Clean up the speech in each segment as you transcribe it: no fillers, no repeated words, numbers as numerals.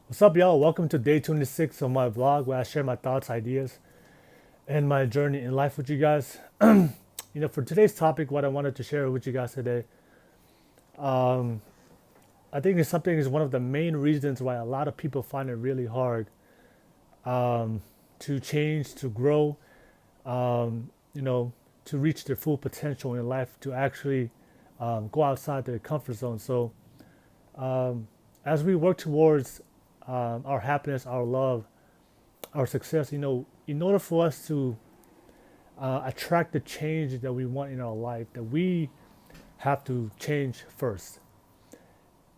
What's up, y'all? Welcome to day 26 of my vlog where I share my thoughts, ideas, and my journey in life with you guys. For today's topic, what I wanted to share with you guys today, I think it's something is one of the main reasons why a lot of people find it really hard to change, to grow, um, you know, to reach their full potential in life, to actually go outside their comfort zone. So, as we work towards our happiness, our love, our success, in order for us to attract the change that we want in our life, that we have to change first.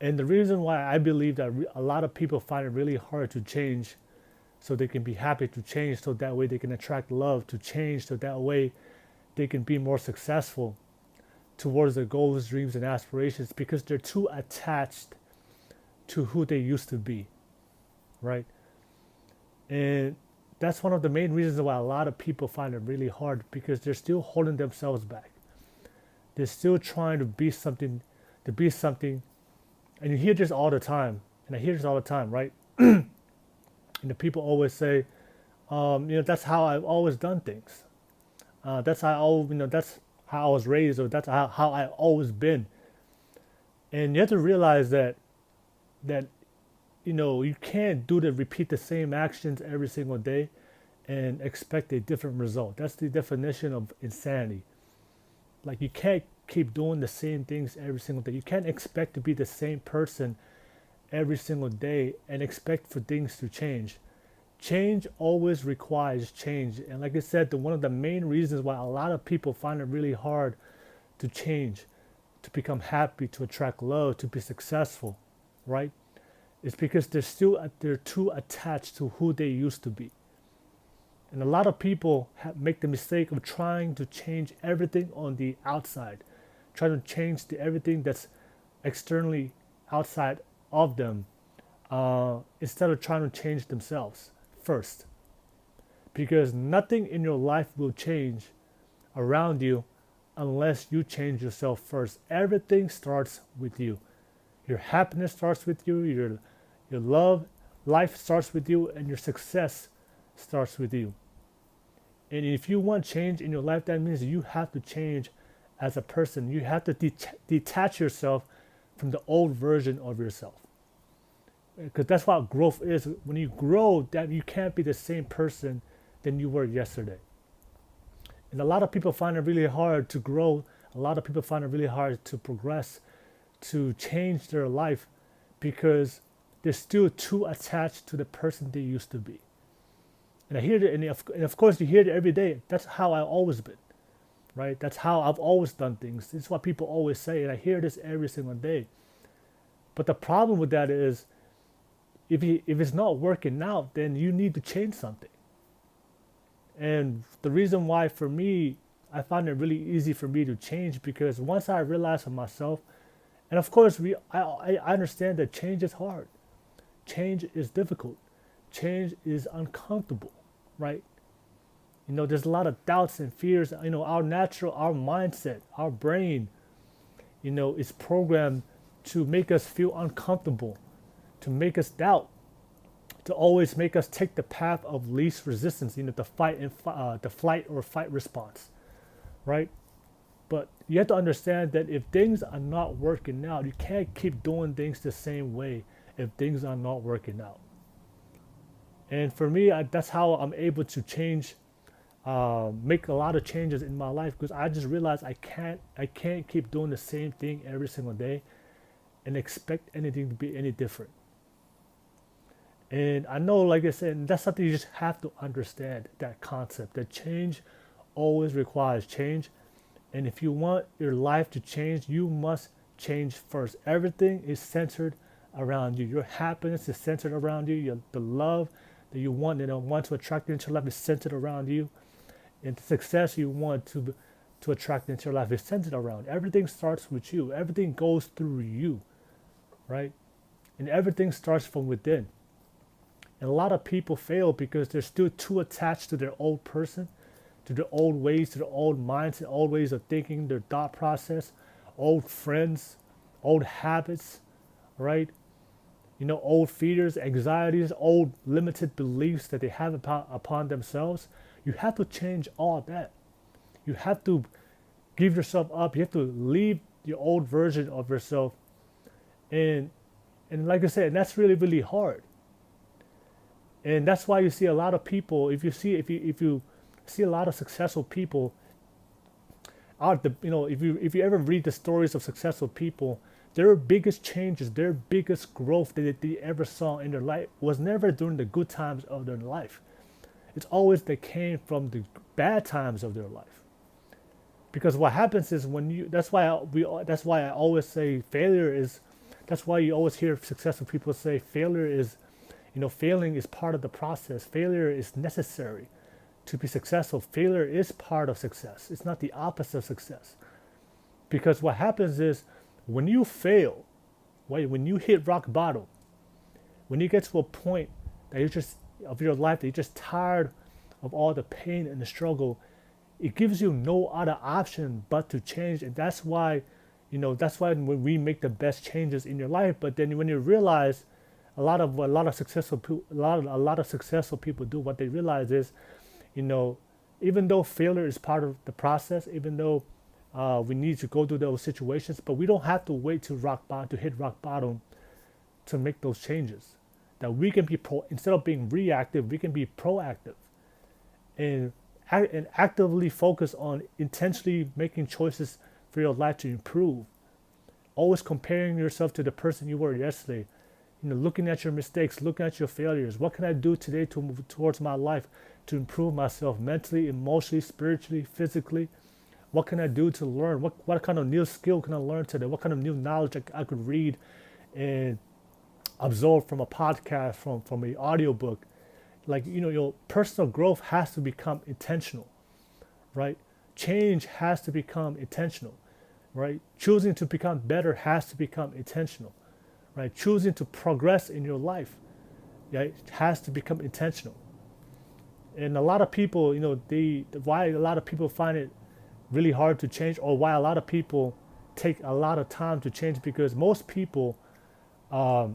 And the reason why I believe that a lot of people find it really hard to change so they can be happy, to change so that way they can attract love, to change so that way they can be more successful towards their goals, dreams, and aspirations, because they're too attached to who they used to be, right? And that's one of the main reasons why a lot of people find it really hard, because they're still holding themselves back. They're still trying to be something. And you hear this all the time. And I hear this all the time, right? And the people always say, that's how I've always done things. That's that's how I was raised, or that's how I've always been. And you have to realize that you can't repeat the same actions every single day and expect a different result. That's the definition of insanity. Like, you can't keep doing the same things every single day. You can't expect to be the same person every single day and expect for things to change. Change always requires change. And like I said, one of the main reasons why a lot of people find it really hard to change, to become happy, to attract love, to be successful, right? It's because they're too attached to who they used to be. And a lot of people make the mistake of trying to change everything on the outside, trying to change everything that's externally outside of them, instead of trying to change themselves first. Because nothing in your life will change around you unless you change yourself first. Everything starts with you. Your happiness starts with you, your love, life starts with you, and your success starts with you. And if you want change in your life, that means you have to change as a person. You have to detach yourself from the old version of yourself. Because that's what growth is. When you grow, that you can't be the same person than you were yesterday. And a lot of people find it really hard to grow. A lot of people find it really hard to progress, to change their life, because they're still too attached to the person they used to be. And I hear it, and of course you hear it every day. That's how I've always been, right? That's how I've always done things. This is what people always say, and I hear this every single day. But the problem with that is, if it's not working out, then you need to change something. And the reason why, for me, I find it really easy for me to change, because once I realize for myself, and of course I understand that change is hard, change is difficult, change is uncomfortable, right? There's a lot of doubts and fears. Our mindset, our brain, is programmed to make us feel uncomfortable, to make us doubt, to always make us take the path of least resistance, the flight or fight response, right? But you have to understand that if things are not working out, you can't keep doing things the same way if things are not working out. And for me, that's how I'm able to change, make a lot of changes in my life, because I just realized I can't keep doing the same thing every single day and expect anything to be any different. And I know, like I said, that's something you just have to understand, that concept, that change always requires change. And if you want your life to change, you must change first. Everything is centered around you. Your happiness is centered around you. The love that you want to attract into your life is centered around you. And the success you want to attract into your life is centered around. Everything starts with you. Everything goes through you, right? And everything starts from within. And a lot of people fail because they're still too attached to their old person, to their old ways, to their old mindset, old ways of thinking, their thought process, old friends, old habits, right? old fears, anxieties, old limited beliefs that they have upon themselves. You have to change all that. You have to give yourself up. You have to leave your old version of yourself. And like I said, that's really, really hard. And that's why you see a lot of people, if you see a lot of successful people out the if you ever read the stories of successful people, their biggest changes, their biggest growth that they ever saw in their life was never during the good times of their life. It's always they came from the bad times of their life. Because what happens is when you that's why I always say failure is that's why you always hear successful people say failure is failing is part of the process. Failure is necessary to be successful. Failure is part of success. It's not the opposite of success. Because what happens is when you fail, right, when you hit rock bottom, when you get to a point that you're just of your life that you're just tired of all the pain and the struggle, it gives you no other option but to change. And that's why when we make the best changes in your life. But then when you realize a lot of successful people do, what they realize is, even though failure is part of the process, even though we need to go through those situations, but we don't have to wait to hit rock bottom to make those changes. That we can be instead of being reactive, we can be proactive and actively focus on intentionally making choices for your life to improve. Always comparing yourself to the person you were yesterday. Looking at your mistakes, looking at your failures. What can I do today to move towards my life to improve myself mentally, emotionally, spiritually, physically? What can I do to learn? What kind of new skill can I learn today? What kind of new knowledge I could read and absorb from a podcast, from an audiobook? Like, your personal growth has to become intentional, right? Change has to become intentional, right? Choosing to become better has to become intentional, right? Choosing to progress in your life, right, has to become intentional. And a lot of people, why a lot of people find it really hard to change, or why a lot of people take a lot of time to change, because most people are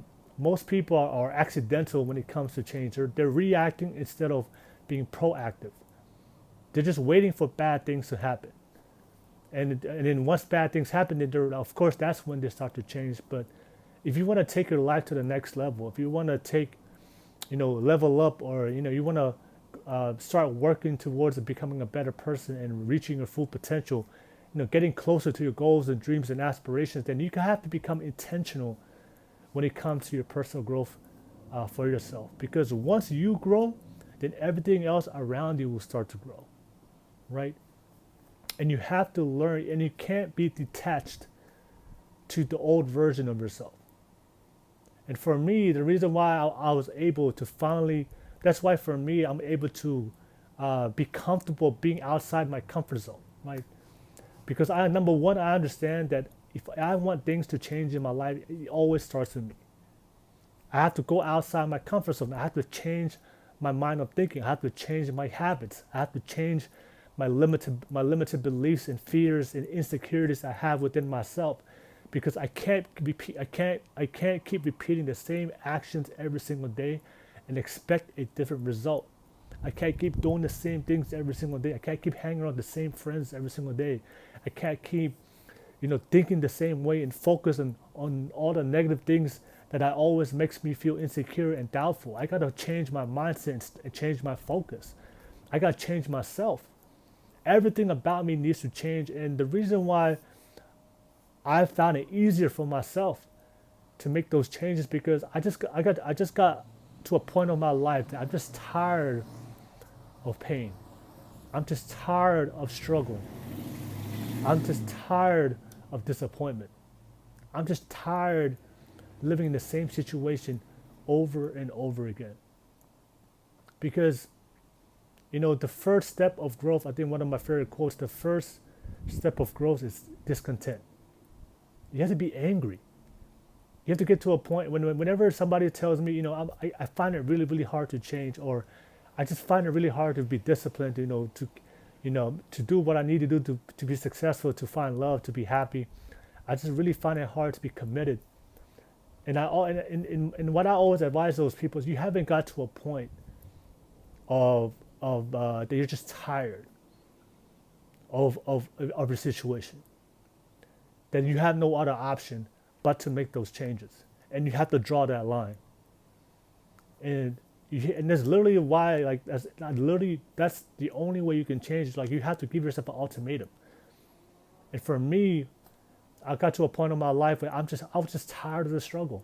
accidental when it comes to change. They're reacting instead of being proactive. They're just waiting for bad things to happen. And then once bad things happen, then of course that's when they start to change. But if you want to take your life to the next level, if you want to level up, or you want to start working towards becoming a better person and reaching your full potential, getting closer to your goals and dreams and aspirations, then you have to become intentional when it comes to your personal growth for yourself. Because once you grow, then everything else around you will start to grow, right? And you have to learn, and you can't be detached to the old version of yourself. And for me, the reason why I was able to finally, that's why for me, I'm able to be comfortable being outside my comfort zone, right? Because number one, I understand that if I want things to change in my life, it always starts with me. I have to go outside my comfort zone. I have to change my mind of thinking. I have to change my habits. I have to change my limited beliefs and fears and insecurities I have within myself, because I can't keep repeating the same actions every single day and expect a different result. I can't keep doing the same things every single day. I can't keep hanging around the same friends every single day. I can't keep thinking the same way and focusing on all the negative things that always makes me feel insecure and doubtful. I gotta change my mindset and change my focus. I gotta change myself. Everything about me needs to change. And the reason why I found it easier for myself to make those changes, because I just got to a point of my life that I'm just tired of pain. I'm just tired of struggle. I'm just tired of disappointment. I'm just tired living in the same situation over and over again. Because, the first step of growth, I think one of my favorite quotes, the first step of growth is discontent. You have to be angry. You have to get to a point whenever somebody tells me, I find it really, really hard to change, or I just find it really hard to be disciplined, to do what I need to do to be successful, to find love, to be happy. I just really find it hard to be committed. And what I always advise those people is you haven't got to a point of that you're just tired of your situation, that you have no other option but to make those changes, and you have to draw that line. And that's literally why, like, that's the only way you can change. Is like you have to give yourself an ultimatum. And for me, I got to a point in my life where I was just tired of the struggle.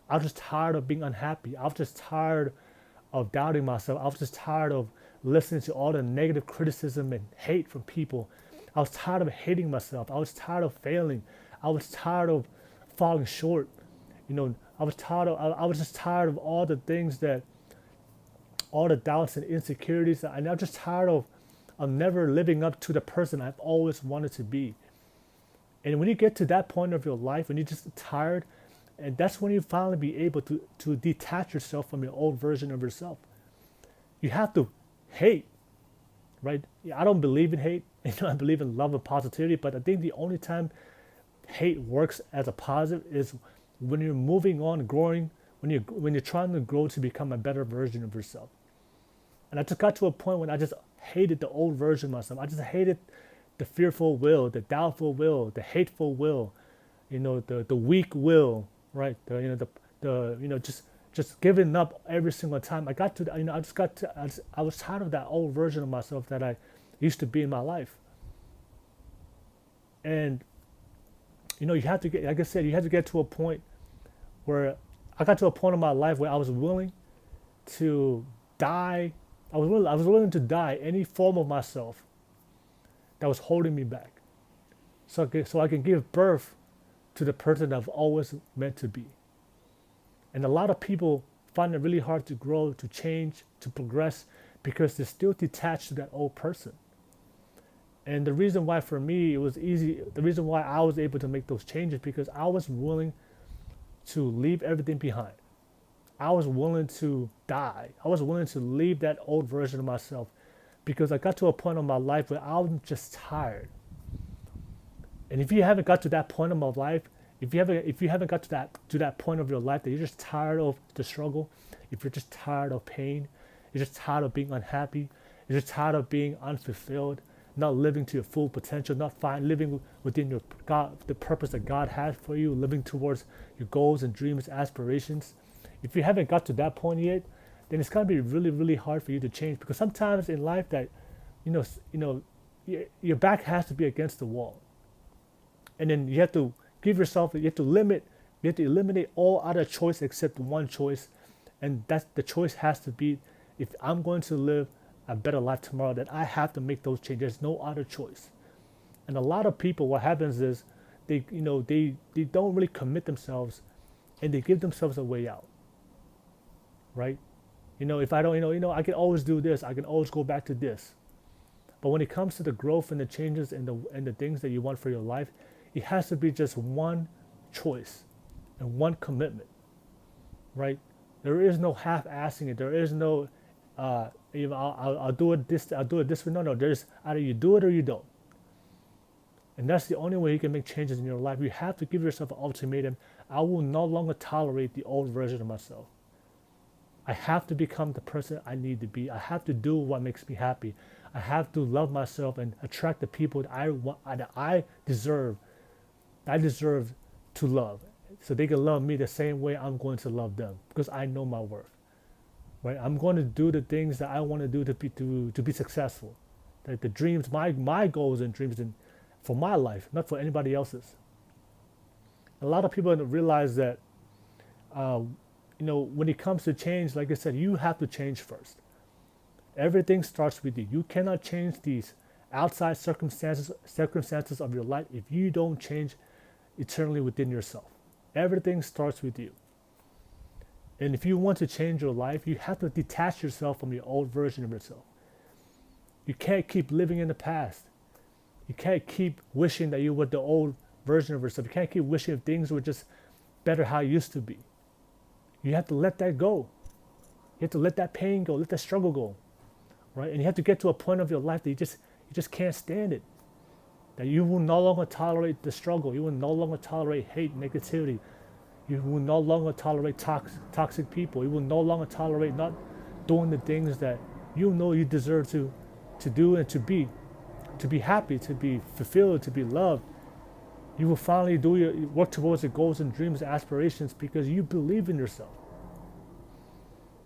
I was just tired of being unhappy. I was just tired of doubting myself. I was just tired of listening to all the negative criticism and hate from people. I was tired of hating myself. I was tired of failing. I was tired of falling short. I was just tired of all the things that, all the doubts and insecurities. And I'm just tired of never living up to the person I've always wanted to be. And when you get to that point of your life, when you're just tired, and that's when you finally be able to detach yourself from your old version of yourself. You have to hate, right? I don't believe in hate. I believe in love and positivity, but I think the only time hate works as a positive is when you're moving on, growing, when you're trying to grow to become a better version of yourself. And I just got to a point when I just hated the old version of myself. I just hated the fearful will, the doubtful will, the hateful will, the weak will, right? Just giving up every single time. I got to, I was tired of that old version of myself that I used to be in my life. And you have to get, like I said, you have to get to a point where I got to a point in my life where I was willing to die. I was willing to die any form of myself that was holding me back, so I can give birth to the person I've always meant to be. And a lot of people find it really hard to grow, to change, to progress, because they're still detached to that old person. And the reason why for me it was easy, the reason why I was able to make those changes, because I was willing to leave everything behind. I was willing to die. I was willing to leave that old version of myself, because I got to a point in my life where I'm just tired. And if you haven't got to that point of my life, if you haven't got to that point of your life that you're just tired of the struggle, if you're just tired of pain, you're just tired of being unhappy, you're just tired of being unfulfilled, not living to your full potential, living within your God, the purpose that God has for you, living towards your goals and dreams, aspirations. If you haven't got to that point yet, then it's gonna be really, really hard for you to change, because sometimes in life that, your back has to be against the wall, and then you have to eliminate all other choice except one choice, and that's the choice has to be, if I'm going to live a better life tomorrow, that I have to make those changes. There's no other choice. And a lot of people, what happens is they don't really commit themselves, and they give themselves a way out, right? If I don't, I can always do this. I can always go back to this. But when it comes to the growth and the changes and the things that you want for your life, it has to be just one choice and one commitment, right? There is no half-assing it. There is no, I'll do it this. I'll do it this way. No. There's either you do it or you don't. And that's the only way you can make changes in your life. You have to give yourself an ultimatum. I will no longer tolerate the old version of myself. I have to become the person I need to be. I have to do what makes me happy. I have to love myself and attract the people that I deserve. I deserve to love, so they can love me the same way I'm going to love them, because I know my worth. Right? I'm going to do the things that I want to do to be successful. Like the dreams, my goals and dreams, for my life, not for anybody else's. A lot of people don't realize that. When it comes to change, like I said, you have to change first. Everything starts with you. You cannot change these outside circumstances of your life if you don't change eternally within yourself. Everything starts with you. And if you want to change your life, you have to detach yourself from your old version of yourself. You can't keep living in the past. You can't keep wishing that you were the old version of yourself. You can't keep wishing if things were just better how it used to be. You have to let that go. You have to let that pain go, let that struggle go, right? And you have to get to a point of your life that you just can't stand it. That you will no longer tolerate the struggle. You will no longer tolerate hate, negativity. You will no longer tolerate toxic people. You will no longer tolerate not doing the things that you know you deserve to do and to be happy, to be fulfilled, to be loved. You will finally do your work towards your goals and dreams and aspirations because you believe in yourself.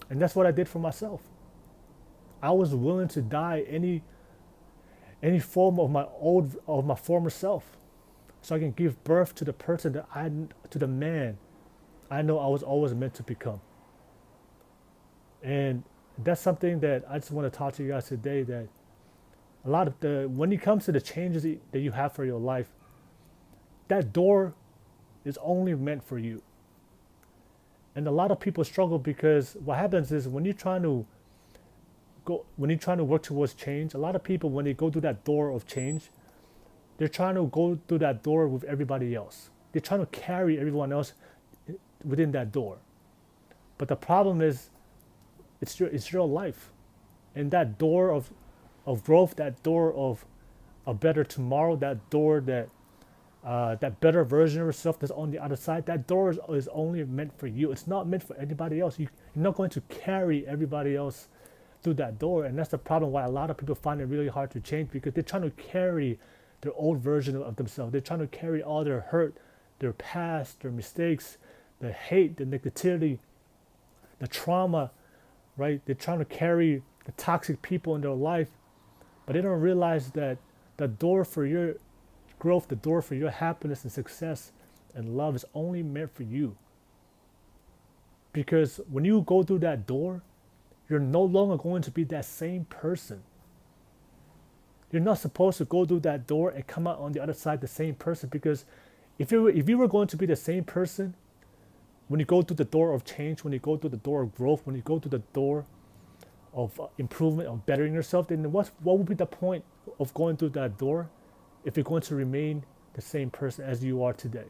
And that's what I did for myself. I was willing to die any form of my former self, so I can give birth to the person to the man I know I was always meant to become. And that's something that I just want to talk to you guys today. That a lot of when it comes to the changes that you have for your life, that door is only meant for you. And a lot of people struggle because what happens is when you're trying to work towards change, a lot of people, when they go through that door of change, they're trying to go through that door with everybody else. They're trying to carry everyone else within that door. But the problem is, it's your life, and that door of growth, that door of a better tomorrow, that door that better version of yourself that's on the other side, that door is only meant for you. It's not meant for anybody else. You're not going to carry everybody else through that door. And that's the problem why a lot of people find it really hard to change, because they're trying to carry their old version of themselves. They're trying to carry all their hurt, their past, their mistakes, the hate, the negativity, the trauma, right? They're trying to carry the toxic people in their life, but they don't realize that the door for your growth, the door for your happiness and success and love is only meant for you. Because when you go through that door, you're no longer going to be that same person. You're not supposed to go through that door and come out on the other side the same person, because if you were going to be the same person, when you go through the door of change, when you go through the door of growth, when you go through the door of improvement, of bettering yourself, then what would be the point of going through that door if you're going to remain the same person as you are today?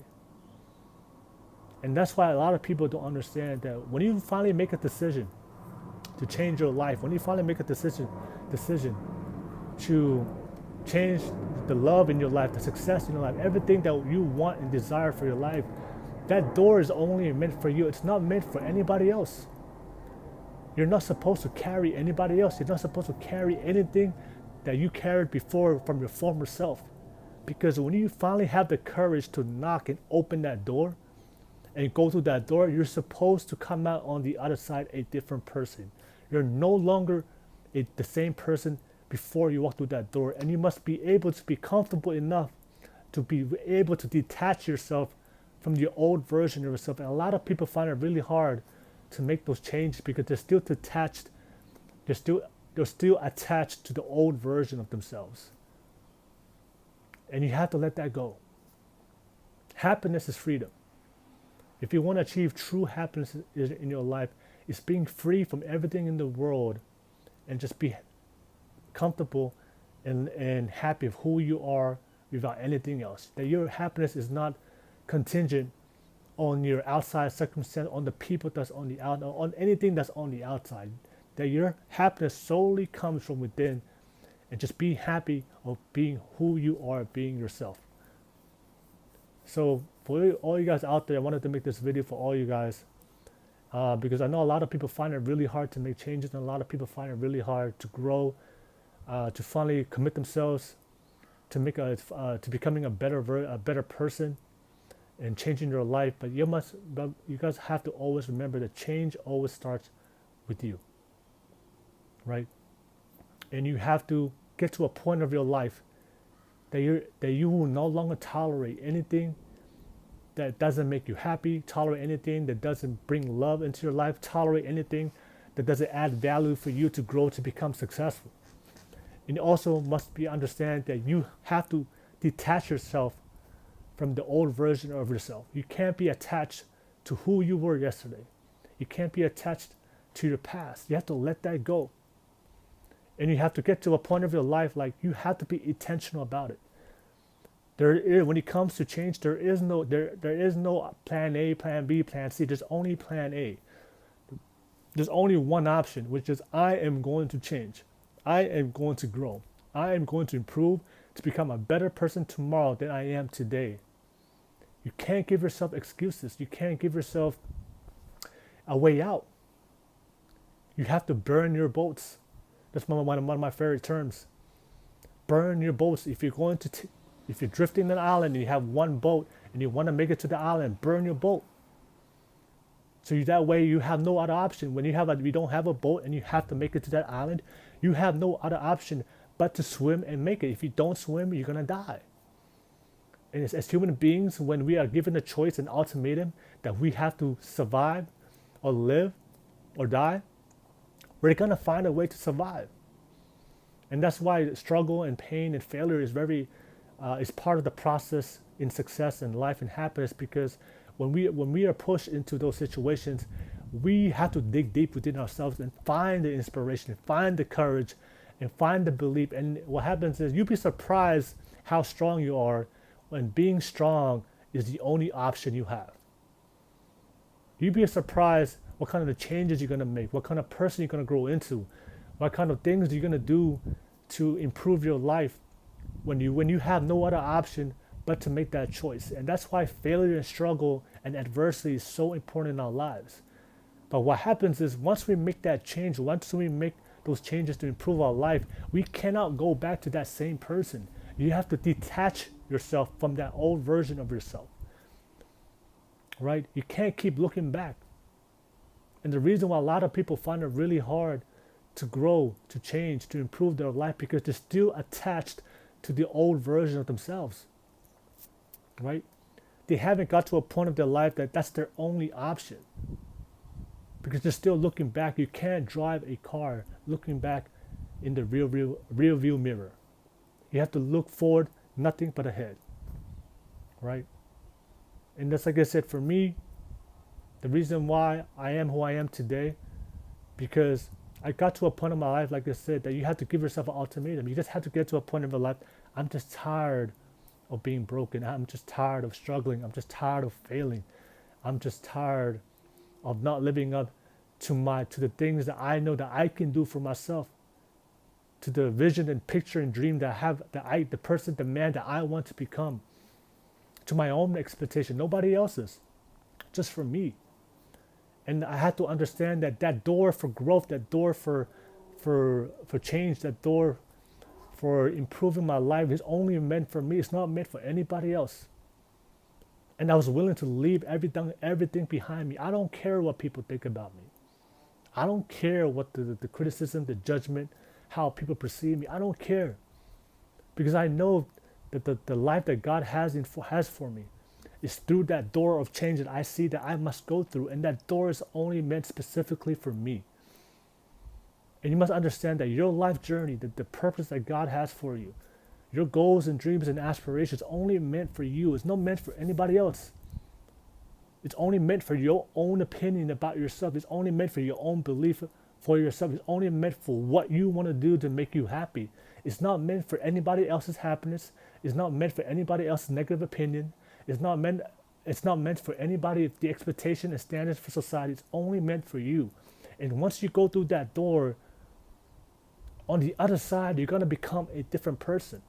And that's why a lot of people don't understand that when you finally make a decision to change your life, when you finally make a decision to change the love in your life, the success in your life, everything that you want and desire for your life, that door is only meant for you. It's not meant for anybody else. You're not supposed to carry anybody else. You're not supposed to carry anything that you carried before from your former self. Because when you finally have the courage to knock and open that door and go through that door, you're supposed to come out on the other side a different person. You're no longer the same person before you walk through that door. And you must be able to be comfortable enough to be able to detach yourself from your old version of yourself. And a lot of people find it really hard to make those changes because they're still detached. They're still attached to the old version of themselves. And you have to let that go. Happiness is freedom. If you want to achieve true happiness in your life, it's being free from everything in the world and just be comfortable and happy of who you are without anything else. That your happiness is not contingent on your outside circumstance, on the people that's on the outside, on anything that's on the outside. That your happiness solely comes from within, and just be happy of being who you are, being yourself. So for all you guys out there, I wanted to make this video for all you guys because I know a lot of people find it really hard to make changes, and a lot of people find it really hard to grow, to finally commit themselves to becoming a better person and changing your life. But you guys have to always remember that change always starts with you, right? And you have to get to a point of your life that you will no longer tolerate anything that doesn't make you happy, tolerate anything that doesn't bring love into your life, tolerate anything that doesn't add value for you to grow, to become successful. And you also must understand that you have to detach yourself from the old version of yourself. You can't be attached to who you were yesterday. You can't be attached to your past. You have to let that go. And you have to get to a point of your life like you have to be intentional about it. When it comes to change, there is no plan A, plan B, plan C. There's only plan A. There's only one option, which is I am going to change. I am going to grow. I am going to improve to become a better person tomorrow than I am today. You can't give yourself excuses. You can't give yourself a way out. You have to burn your boats. That's one of my favorite terms. Burn your boats. If you're going to, if you're drifting an island and you have one boat and you want to make it to the island, burn your boat. So that way you have no other option. When you don't have a boat and you have to make it to that island, you have no other option but to swim and make it. If you don't swim, you're gonna die. And as human beings, when we are given a choice, an ultimatum that we have to survive or live or die, we're gonna find a way to survive. And that's why struggle and pain and failure is part of the process in success and life and happiness, because when we are pushed into those situations, we have to dig deep within ourselves and find the inspiration, find the courage, and find the belief. And what happens is you'll be surprised how strong you are when being strong is the only option you have. You'd be surprised what kind of changes you're going to make, what kind of person you're going to grow into, what kind of things you're going to do to improve your life when you have no other option but to make that choice. And that's why failure and struggle and adversity is so important in our lives. But what happens is once we make that change, once we make those changes to improve our life, we cannot go back to that same person. You have to detach yourself from that old version of yourself, right? You can't keep looking back. And the reason why a lot of people find it really hard to grow, to change, to improve their life, because they're still attached to the old version of themselves, right? They haven't got to a point of their life that that's their only option, because they're still looking back. You can't drive a car looking back in the rear view mirror. You have to look forward, nothing but ahead, right? And that's, like I said, for me, the reason why I am who I am today, because I got to a point in my life, like I said, that you have to give yourself an ultimatum. You just have to get to a point in your life. I'm just tired of being broken. I'm just tired of struggling. I'm just tired of failing. I'm just tired of not living up to the things that I know that I can do for myself, to the vision and picture and dream that I have, the person, the man that I want to become, to my own expectation, nobody else's, just for me. And I had to understand that door for growth, that door for change, that door for improving my life is only meant for me. It's not meant for anybody else. And I was willing to leave everything behind me. I don't care what people think about me. I don't care what the criticism, the judgment, how people perceive me. I don't care, because I know that the life that God has for me is through that door of change that I see that I must go through, and that door is only meant specifically for me. And you must understand that your life journey, the purpose that God has for you, your goals and dreams and aspirations, only meant for you. It's not meant for anybody else. It's only meant for your own opinion about yourself. It's only meant for your own belief for yourself. It's only meant for what you want to do to make you happy. It's not meant for anybody else's happiness. It's not meant for anybody else's negative opinion. It's not meant for anybody, the expectation and standards for society. It's only meant for you. And once you go through that door, on the other side, you're going to become a different person.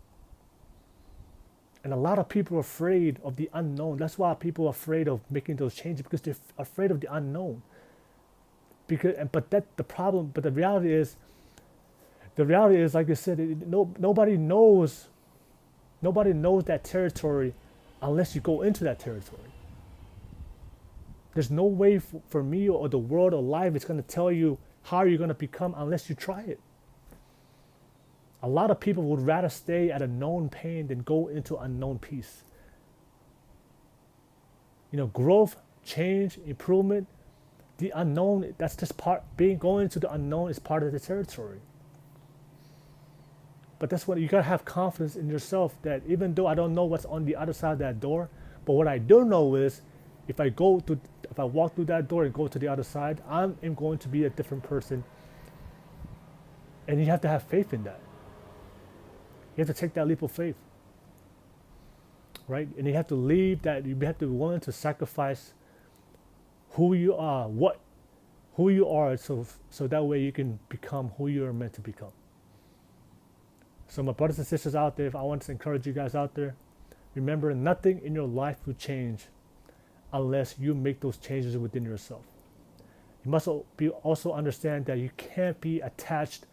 And a lot of people are afraid of the unknown. That's why people are afraid of making those changes, because they're afraid of the unknown. But the reality is, like I said, nobody knows that territory unless you go into that territory. There's no way for me or the world or life is going to tell you how you're going to become unless you try it. A lot of people would rather stay at a known pain than go into unknown peace. Growth, change, improvement, the unknown, that's just going into the unknown is part of the territory. But that's what you gotta have confidence in yourself, that even though I don't know what's on the other side of that door, but what I do know is if I walk through that door and go to the other side, I am going to be a different person. And you have to have faith in that. You have to take that leap of faith, right? And you have to leave that. You have to be willing to sacrifice who you are, so that way you can become who you are meant to become. So my brothers and sisters out there, I want to encourage you guys out there, Remember, nothing in your life will change unless you make those changes within yourself. You must also understand that you can't be attached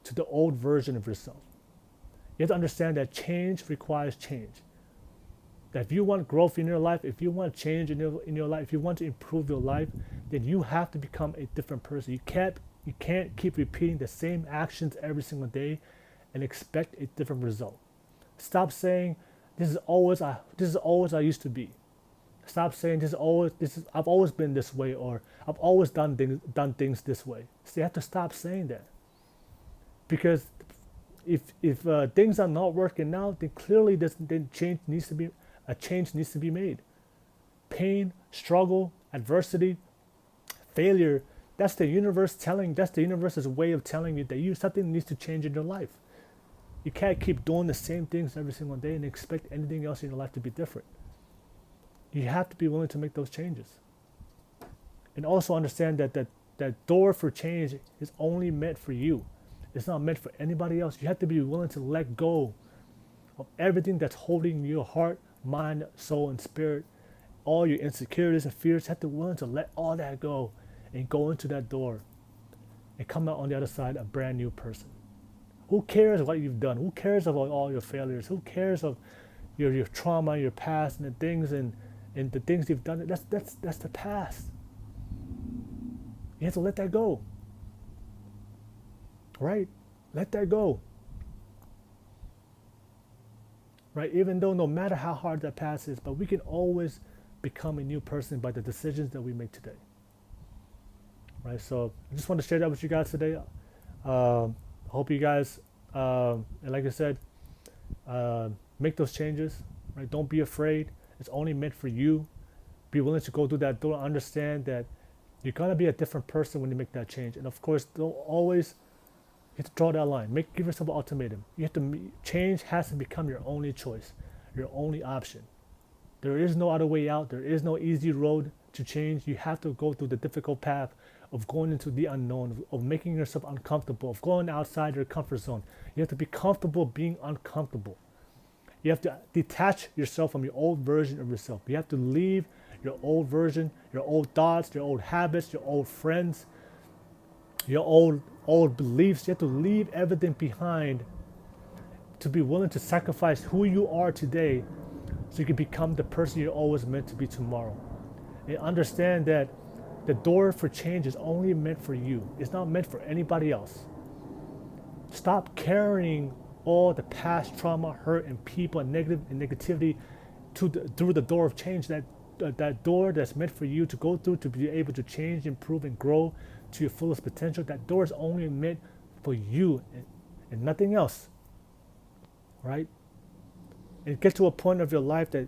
to the old version of yourself. You have to understand that change requires change. That if you want growth in your life, if you want change in your life, if you want to improve your life, then you have to become a different person. You can't keep repeating the same actions every single day and expect a different result. Stop saying this is always I used to be. Stop saying I've always been this way, or I've always done things this way. So you have to stop saying that, because if things are not working out, then clearly then a change needs to be made. Pain, struggle, adversity, failure, that's the universe's way of telling you that something needs to change in your life. You can't keep doing the same things every single day and expect anything else in your life to be different. You have to be willing to make those changes. And also understand that door for change is only meant for you. It's not meant for anybody else. You have to be willing to let go of everything that's holding your heart, mind, soul, and spirit. All your insecurities and fears, you have to be willing to let all that go and go into that door and come out on the other side a brand new person. Who cares what you've done? Who cares about all your failures? Who cares of your trauma, your past, and the things you've done? That's the past. You have to let that go. Right? Let that go. Right? Even though no matter how hard that past is, but we can always become a new person by the decisions that we make today. Right? So I just want to share that with you guys today. I hope you guys, and like I said, make those changes. Right? Don't be afraid. It's only meant for you. Be willing to go through that door. Understand that you're gonna be a different person when you make that change. And of course, don't always. You have to draw that line. Give yourself an ultimatum. Change has to become your only choice, your only option. There is no other way out. There is no easy road to change. You have to go through the difficult path of going into the unknown, of making yourself uncomfortable, of going outside your comfort zone. You have to be comfortable being uncomfortable. You have to detach yourself from your old version of yourself. You have to leave your old version, your old thoughts, your old habits, your old friends, your old beliefs. You have to leave everything behind to be willing to sacrifice who you are today so you can become the person you're always meant to be tomorrow. And understand that the door for change is only meant for you. It's not meant for anybody else. Stop carrying all the past trauma, hurt, and people and negativity through the door of change. That door that's meant for you to go through to be able to change, improve, and grow to your fullest potential. That door is only meant for you and nothing else. Right? And get to a point of your life that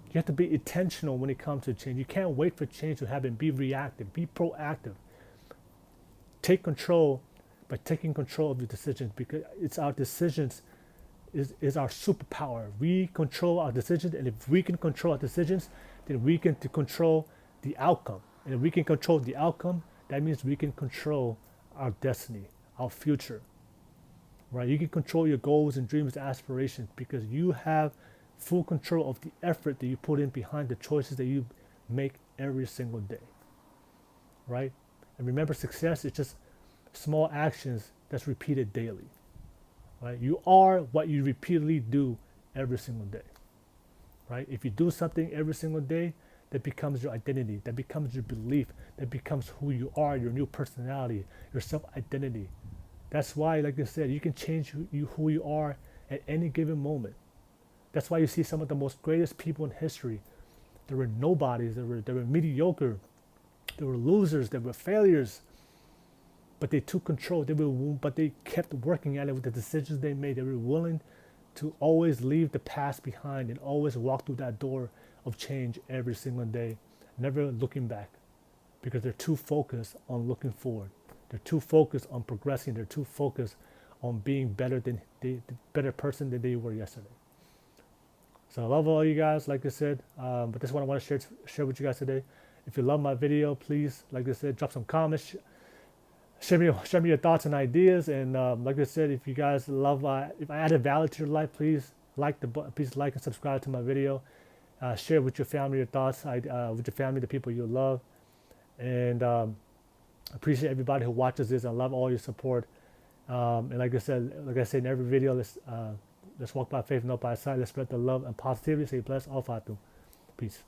you have to be intentional when it comes to change. You can't wait for change to happen. Be reactive. Be proactive. Take control by taking control of your decisions, because it's our decisions is our superpower. We control our decisions, and if we can control our decisions, then we can control the outcome. And if we can control the outcome, that means we can control our destiny, our future. Right? You can control your goals and dreams and aspirations because you have full control of the effort that you put in behind the choices that you make every single day. Right? And remember, success is just small actions that's repeated daily. Right? You are what you repeatedly do every single day. Right? If you do something every single day, that becomes your identity, that becomes your belief, that becomes who you are, your new personality, your self-identity. That's why, like I said, you can change who you are at any given moment. That's why you see some of the most greatest people in history. They were nobodies, they were mediocre, they were losers, they were failures. But they took control, but they kept working at it with the decisions they made. They were willing to always leave the past behind and always walk through that door of change every single day, never looking back, because they're too focused on looking forward. They're too focused on progressing. They're too focused on being better better person than they were yesterday. So I love all you guys, like I said, but this is what I want to share with you guys today. If you love my video, please, like I said, drop some comments, share me your thoughts and ideas. And like I said, if you guys love, if I added value to your life, please please like and subscribe to my video. Share with your family your thoughts, with your family, the people you love, and appreciate everybody who watches this. I love all your support. And like I said in every video, let's walk by faith, not by sight. Let's spread the love and positivity. Say bless all Fatu. Peace.